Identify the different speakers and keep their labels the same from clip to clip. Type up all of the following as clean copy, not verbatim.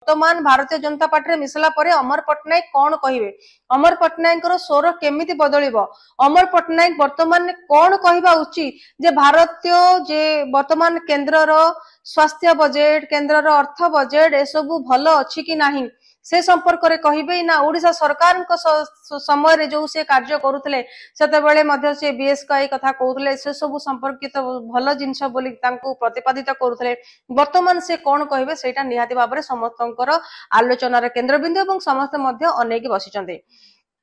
Speaker 1: वर्तमान भारतीय जनता पार्टी मिसला परे अमर पट्टनायक कौन कहिबे अमर पट्टनायक स्वर केमिति बदलिबो अमर पट्टनायक वर्तमान कौन कहवा उचित जे भारतीय जे वर्तमान केंद्र रो स्वास्थ्य बजेट केंद्र रो अर्थ बजेट ए सब भलो अछि कि नाही से संपर्क रे कहिबे ना ओडिसा सरकार समय रे जो से कार्य करुतले सेते बेले मध्य से बीएस का ए कथा कहउतले से सब संपर्कित भलो जिंस बोली तांको प्रतिपादित करुतले वर्तमान से कोन कहिबे सेटा निहाती भाबरे समस्तंकर आलोचनार केंद्रबिंदु एवं समस्त मध्य अनेक बसिचंदे।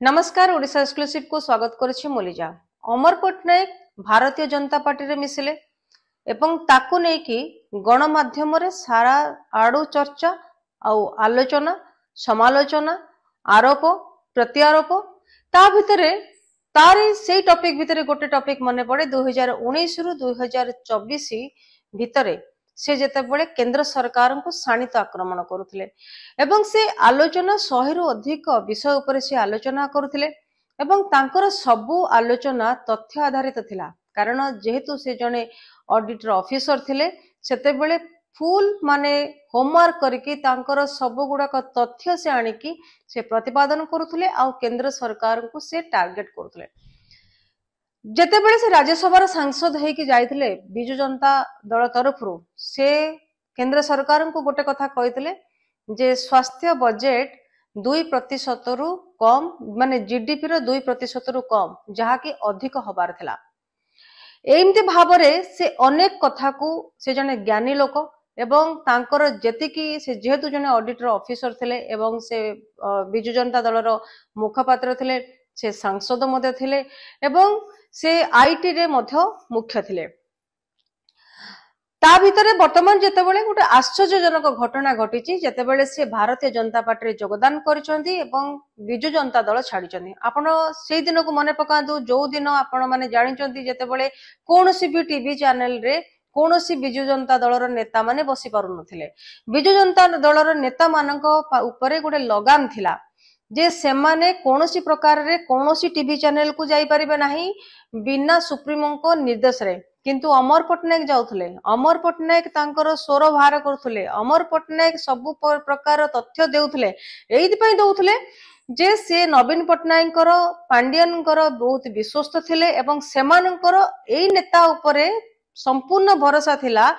Speaker 1: नमस्कार, ओडिसा एक्सक्लूसिव को स्वागत करछि मोलिजा। अमर पट्टनायक भारतीय जनता पार्टी रे मिसिले एवं ताकू नै कि गणमाध्यम रे सारा आडू चर्चा आउ आलोचना समालोचना आरोप प्रत्यारोप ता भितरे तारी से टॉपिक भितरे गोटे टॉपिक मने पड़े 2019 रु 2024 भितरे से जेतेबेले केंद्र सरकार को शाणित आक्रमण करुथिले एवं से आलोचना 100 रु अधिक विषय ऊपर से आलोचना करुथिले एवं तांकर सबु आलोचना तथ्य आधारित थिला कारण जेहेतु से जने ऑडिटर ऑफिसर थिले सेतेबेले फुल माने होमवर्क करके तांकर सब गुड़ाक तथ्य से आनिकी से प्रतिपादन करुथिले आउ केंद्र सरकार को से टार्गेट करुथिले। जेतेबेले से राज्यसभा सांसद हेकी जाइथिले बिजु जनता दल तरफरु से केंद्र सरकार को गोटे कथा कहिथिले जे स्वास्थ्य बजेट 2% रु कम माने जीडीपी रो 2% रु कम जहा कि अधिक हबार थिला। एमती भावरे से अनेक कथा को से जने ज्ञानी लोक एवं तांकर जेतिकी से जेहेतु जने ऑडिटर ऑफिसर थिले एवं से बिजु जनता दलर मुखपात्र थिले से सांसद मध्य थिले एवं से आईटी रे मध्य मुख्य थिले। ता भितरे वर्तमान जेतेबेले गोटे आश्चर्यजनक घटना घटिची जेतेबेले से भारतीय जनता पार्टी रे योगदान करिसंती एवं बिजु जनता दल छाडिचंती। आपण सेई दिन को मने पकांतु जो दिन आपण माने जानिचंती जेतेबेले कोनोसी भी टीवी चैनल रे कोनोसी बिजु जनता दलर नेता माने बसी पारु नथिले। बिजु जनता दलर नेता मानक ऊपर गोटे लगाम थिला जे सेमाने कोनोसी प्रकार रे कोनोसी टीवी चैनल को जाई परिबे नाही बिना सुप्रीमो को निर्देश रे किंतु अमर पट्टनायक जाउथले अमर पट्टनायक तांकर स्वर बाहर करथुले अमर पट्टनायक सब प्रकार तथ्य देउथले एइति पई देउथले जे से नवीन पट्टनायक पांडियन बहुत विश्वस्त थिले एवं सेमानकर एई नेता उपरे संपूर्ण भरोसा थिला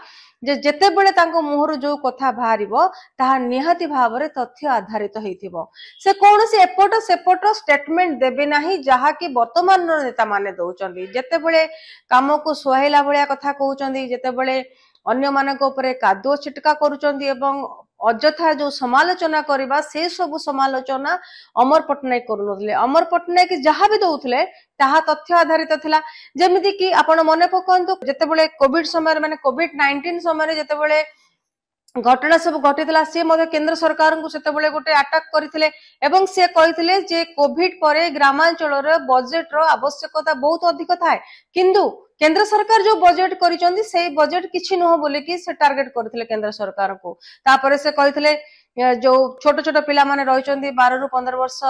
Speaker 1: जे जेतेबेले तांको मुहरु जो कथा बाहरिबो ताहा निहाती भावरे तथ्य आधारित हेतिबो से कोनोसी एपट सेपट स्टेटमेंट देबे नाही जहा कि वर्तमान नेता माने दउचंदी जेतेबेले काम को सोहेला भलिया कथा कहउचंदी जेतेबेले अन्य मानक ऊपर कादुओ छिटका करूचंदी एवं अजथा जो समालोचना करबा से सब समालोचना अमर पट्टनायक करूनथले। अमर पट्टनायक जहा भी दउथले ताहा तथ्य आधारित थिला जेमिति कि आपण मने पकंतु जेतेबेले कोविड समय माने कोविड-19 समय जेतेबेले घटना सब घटितला से मध्य केंद्र सरकार को सेतेबेले गोटे अटैक करथिले एवं से कहिथिले जे कोविड परे ग्रामांचल रे बजेट रो आवश्यकता बहुत अधिक थाए किंतु केंद्र सरकार जो बजेट करिसंदी से बजेट किछि न हो बोले कि से टारगेट करथिले केंद्र सरकार को। तापरे से कहिथिले जो छोट छोट पिला माने रहिसंदी 12 रु 15 वर्ष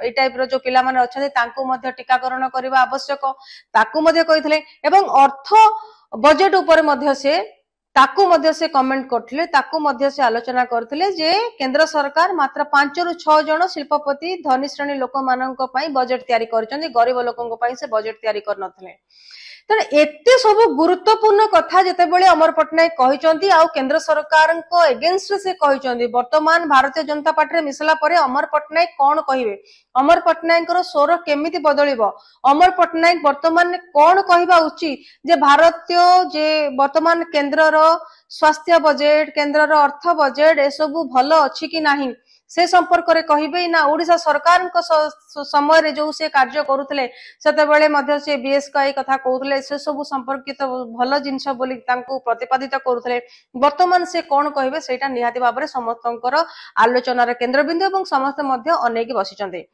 Speaker 1: ए टाइप रो जो पिला माने अछंदी तांको मध्य टीकाकरण करबा आवश्यक ताकू मध्य कहिथिले एवं अर्थ बजेट ऊपर मध्य से ताकू मध्य से कमेंट करथिले ताकू मध्य से आलोचना करथिले जे केंद्र सरकार मात्र 5 रु 6 जण शिल्पपति धनी श्रेणी लोक मानक पई बजेट तयारी करचंदी गरीब लोकन पई से बजेट तयारी करनथले। तेणु एते सब गुरुत्वपूर्ण कथा जेतेबेले अमर पट्टनायक कहिचंती आउ केंद्र सरकार को एगेंस्ट से कहिचंती वर्तमान भारतीय जनता पार्टी मिसला परे अमर पट्टनायक कौन कहिबे अमर पट्टनायक स्वर केमिति बदलिबो अमर पट्टनायक वर्तमान कौन कहवा उचित जे भारतीय जे वर्तमान केंद्र रो स्वास्थ्य बजेट केंद्र रो अर्थ बजेट ए सब भलो अछि कि नाही से संपर्क रे कहिबे ना ओडिसा सरकार समय रे जो से कार्य करुथिले सेतेबेले मध्य से बीएस का ए कथा कहउथिले से सब संपर्कित भलो जिंस बोली तांको प्रतिपादित करुथिले वर्तमान से कोन कहिबे सेटा निहाती भाबरे समस्तंकर आलोचनार केंद्रबिंदु एवं समस्त मध्य अनेक बसिचंदे।